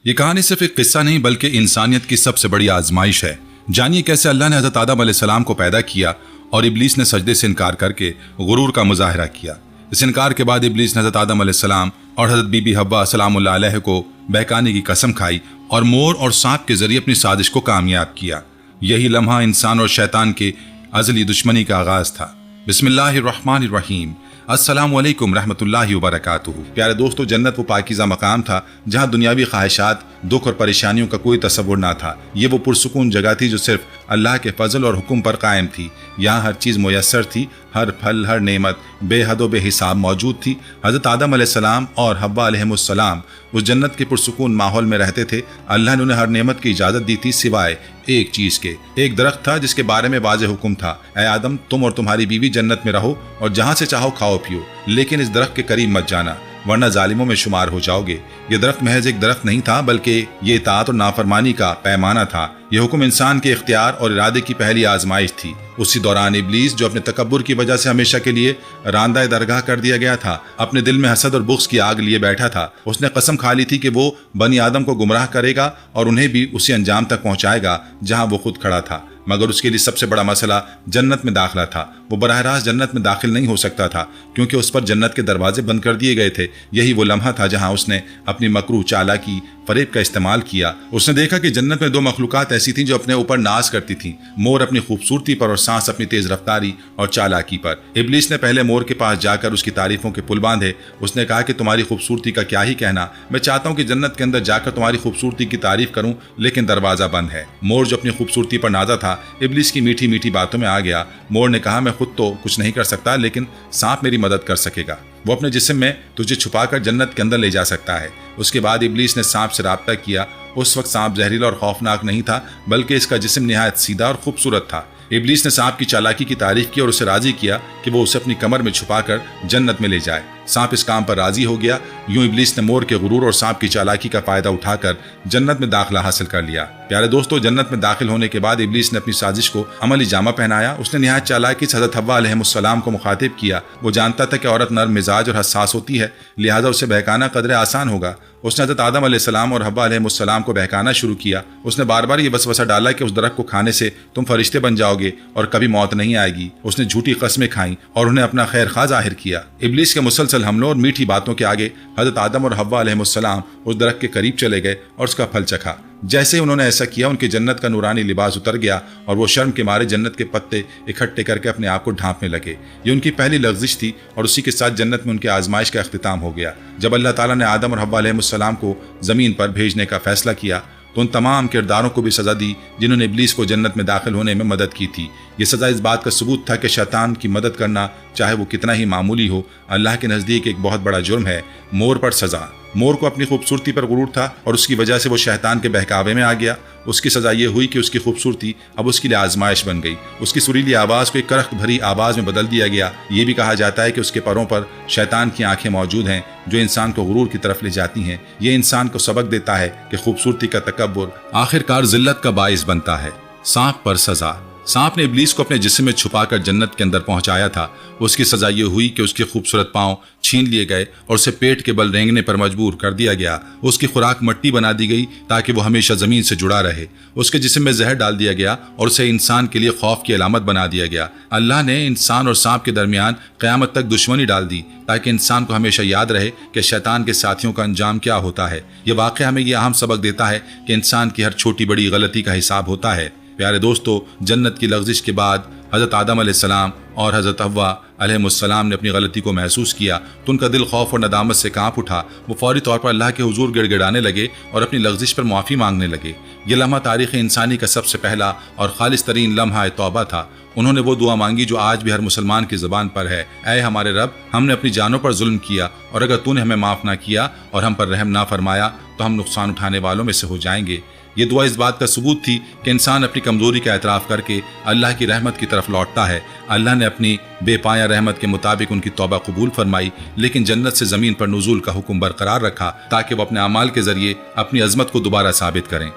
یہ کہانی صرف ایک قصہ نہیں بلکہ انسانیت کی سب سے بڑی آزمائش ہے۔ جانیے کیسے اللہ نے حضرت آدم علیہ السلام کو پیدا کیا اور ابلیس نے سجدے سے انکار کر کے غرور کا مظاہرہ کیا۔ اس انکار کے بعد ابلیس نے حضرت آدم علیہ السلام اور حضرت بی بی حوا سلام اللہ علیہ کو بہکانے کی قسم کھائی اور مور اور سانپ کے ذریعے اپنی سازش کو کامیاب کیا۔ یہی لمحہ انسان اور شیطان کے ازلی دشمنی کا آغاز تھا۔ بسم اللہ الرحمن الرحیم۔ السلام علیکم رحمۃ اللہ وبرکاتہ۔ پیارے دوستو، جنت وہ پاکیزہ مقام تھا جہاں دنیاوی خواہشات، دکھ اور پریشانیوں کا کوئی تصور نہ تھا۔ یہ وہ پرسکون جگہ تھی جو صرف اللہ کے فضل اور حکم پر قائم تھی۔ یہاں ہر چیز میسر تھی، ہر پھل، ہر نعمت بے حد و بے حساب موجود تھی۔ حضرت آدم علیہ السلام اور حوا علیہ السلام اس جنت کے پرسکون ماحول میں رہتے تھے۔ اللہ نے انہیں ہر نعمت کی اجازت دی تھی سوائے ایک چیز کے۔ ایک درخت تھا جس کے بارے میں واضح حکم تھا، اے آدم تم اور تمہاری بیوی جنت میں رہو اور جہاں سے چاہو کھاؤ پیو، لیکن اس درخت کے قریب مت جانا ورنہ ظالموں میں شمار ہو جاؤ گے۔ یہ درخت محض ایک درخت نہیں تھا بلکہ یہ اطاعت اور نافرمانی کا پیمانہ تھا۔ یہ حکم انسان کے اختیار اور ارادے کی پہلی آزمائش تھی۔ اسی دوران ابلیس جو اپنے تکبر کی وجہ سے ہمیشہ کے لیے راندہ درگاہ کر دیا گیا تھا، اپنے دل میں حسد اور بغض کی آگ لیے بیٹھا تھا۔ اس نے قسم کھا لی تھی کہ وہ بنی آدم کو گمراہ کرے گا اور انہیں بھی اسی انجام تک پہنچائے گا جہاں وہ خود کھڑا تھا۔ مگر اس کے لیے سب سے بڑا مسئلہ جنت میں داخلہ تھا۔ وہ براہ راست جنت میں داخل نہیں ہو سکتا تھا کیونکہ اس پر جنت کے دروازے بند کر دیے گئے تھے۔ یہی وہ لمحہ تھا جہاں اس نے اپنی مکروہ چالاکی، فریب کا استعمال کیا۔ اس نے دیکھا کہ جنت میں دو مخلوقات ایسی تھیں جو اپنے اوپر ناز کرتی تھیں، مور اپنی خوبصورتی پر اور سانس اپنی تیز رفتاری اور چالاکی پر۔ ابلیس نے پہلے مور کے پاس جا کر اس کی تعریفوں کے پل باندھے۔ اس نے کہا کہ تمہاری خوبصورتی کا کیا ہی کہنا، میں چاہتا ہوں کہ جنت کے اندر جا کر تمہاری خوبصورتی کی تعریف کروں لیکن دروازہ بند ہے۔ مور جو اپنی خوبصورتی پر نازا تھا ابلیس کی میٹھی میٹھی باتوں میں آ گیا۔ مور نے کہا میں خود تو کچھ نہیں کر سکتا لیکن سانپ میری مدد کر سکے گا، وہ اپنے جسم میں تجھے چھپا کر جنت کے اندر لے جا سکتا ہے۔ اس کے بعد ابلیس نے سانپ سے رابطہ کیا۔ اس وقت سانپ زہریلا اور خوفناک نہیں تھا بلکہ اس کا جسم نہایت سیدھا اور خوبصورت تھا۔ ابلیس نے سانپ کی چالاکی کی تعریف کی اور اسے راضی کیا کہ وہ اسے اپنی کمر میں چھپا کر جنت میں لے جائے۔ سانپ اس کام پر راضی ہو گیا۔ یوں ابلیس نے مور کے غرور اور سانپ کی چالاکی کا فائدہ اٹھا کر جنت میں داخلہ حاصل کر لیا۔ پیارے دوستو، جنت میں داخل ہونے کے بعد ابلیس نے اپنی سازش کو عملی جامہ پہنایا۔ اس نے نہایت چالاکی سے حضرت حوا علیہ السلام کو مخاطب کیا۔ وہ جانتا تھا کہ عورت نرم مزاج اور حساس ہوتی ہے، لہذا اسے بہکانا قدرے آسان ہوگا۔ اس نے حضرت آدم علیہ السلام اور حوا علیہ السلام کو بہکانا شروع کیا۔ اس نے بار بار یہ وسوسہ ڈالا کہ اس درخت کو کھانے سے تم فرشتے بن جاؤ گے اور کبھی موت نہیں آئے گی۔ اس نے جھوٹی قسمیں کھائیں اور انہیں اپنا خیر خواہ ظاہر کیا۔ ابلیس کے مسلسل حملوں اور میٹھی باتوں کے آگے حضرت آدم اور حوا علیہ السلام اس درخت کے قریب چلے گئے اور اس کا پھل چکھا۔ جیسے انہوں نے ایسا کیا ان کی جنت کا نورانی لباس اتر گیا اور وہ شرم کے مارے جنت کے پتے اکٹھے کر کے اپنے آپ کو ڈھانپنے لگے۔ یہ ان کی پہلی لغزش تھی اور اسی کے ساتھ جنت میں ان کی آزمائش کا اختتام ہو گیا۔ جب اللہ تعالیٰ نے آدم اور حوا علیہ السلام کو زمین پر بھیجنے کا فیصلہ کیا تو ان تمام کرداروں کو بھی سزا دی جنہوں نے ابلیس کو جنت میں داخل ہونے میں مدد کی تھی۔ یہ سزا اس بات کا ثبوت تھا کہ شیطان کی مدد کرنا چاہے وہ کتنا ہی معمولی ہو، اللہ کے نزدیک ایک بہت بڑا جرم ہے۔ مور پر سزا۔ مور کو اپنی خوبصورتی پر غرور تھا اور اس کی وجہ سے وہ شیطان کے بہکاوے میں آ گیا۔ اس کی سزا یہ ہوئی کہ اس کی خوبصورتی اب اس کے لیے آزمائش بن گئی۔ اس کی سریلی آواز کو ایک کرخت بھری آواز میں بدل دیا گیا۔ یہ بھی کہا جاتا ہے کہ اس کے پروں پر شیطان کی آنکھیں موجود ہیں جو انسان کو غرور کی طرف لے جاتی ہیں۔ یہ انسان کو سبق دیتا ہے کہ خوبصورتی کا تکبر آخرکار ذلت کا باعث بنتا ہے۔ سانپ پر سزا۔ سانپ نے ابلیس کو اپنے جسم میں چھپا کر جنت کے اندر پہنچایا تھا۔ اس کی سزا یہ ہوئی کہ اس کے خوبصورت پاؤں چھین لیے گئے اور اسے پیٹ کے بل رینگنے پر مجبور کر دیا گیا۔ اس کی خوراک مٹی بنا دی گئی تاکہ وہ ہمیشہ زمین سے جڑا رہے۔ اس کے جسم میں زہر ڈال دیا گیا اور اسے انسان کے لیے خوف کی علامت بنا دیا گیا۔ اللہ نے انسان اور سانپ کے درمیان قیامت تک دشمنی ڈال دی تاکہ انسان کو ہمیشہ یاد رہے کہ شیطان کے ساتھیوں کا انجام کیا ہوتا ہے۔ یہ واقعہ ہمیں یہ اہم سبق دیتا ہے کہ انسان کی ہر چھوٹی بڑی غلطی کا حساب ہوتا ہے۔ پیارے دوستو، جنت کی لغزش کے بعد حضرت آدم علیہ السلام اور حضرت حوا علیہ السلام نے اپنی غلطی کو محسوس کیا تو ان کا دل خوف اور ندامت سے کانپ اٹھا۔ وہ فوری طور پر اللہ کے حضور گڑ گڑانے لگے اور اپنی لغزش پر معافی مانگنے لگے۔ یہ لمحہ تاریخ انسانی کا سب سے پہلا اور خالص ترین لمحہ توبہ تھا۔ انہوں نے وہ دعا مانگی جو آج بھی ہر مسلمان کی زبان پر ہے، اے ہمارے رب، ہم نے اپنی جانوں پر ظلم کیا اور اگر تو نے ہمیں معاف نہ کیا اور ہم پر رحم نہ فرمایا تو ہم نقصان اٹھانے والوں میں سے ہو جائیں گے۔ یہ دعا اس بات کا ثبوت تھی کہ انسان اپنی کمزوری کا اعتراف کر کے اللہ کی رحمت کی طرف لوٹتا ہے۔ اللہ نے اپنی بے پایہ رحمت کے مطابق ان کی توبہ قبول فرمائی لیکن جنت سے زمین پر نزول کا حکم برقرار رکھا تاکہ وہ اپنے اعمال کے ذریعے اپنی عظمت کو دوبارہ ثابت کریں۔